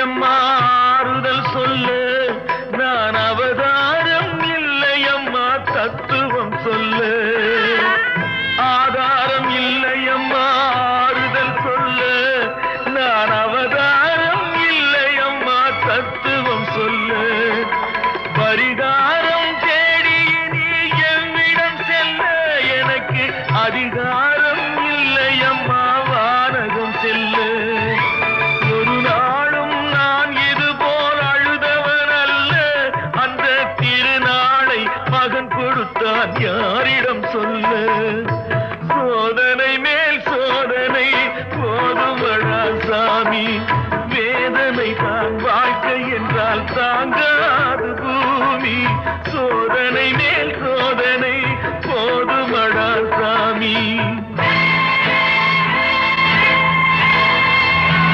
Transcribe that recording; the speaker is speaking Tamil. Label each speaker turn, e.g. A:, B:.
A: இல்லையம்மா ஆறுதல் சொல்லு நான் அவதாரம் இல்லையம்மா தத்துவம் சொல்லு ஆதாரம் இல்லையம்மா ஆறுதல் சொல்லு நான் அவதாரம் இல்லையம்மா தத்துவம் சொல்லு பரிகாரம் தேடி நீ என்னிடம் செல்ல எனக்கு அதிகாரம் இல்லையம்மா வானகம் செல்லு ஒரு நாளும் நான் இது போல் அழுதவன் அல்ல அந்த திருநாளை மகன் கொடுத்தான் யாரிடம் சொல்லு சோதனை மேல் சோதனை போதுமடா சாமி வேதனை தான் வாழ்க்கை என்றால் தாங்காது பூமி சோதனை மேல் சோதனை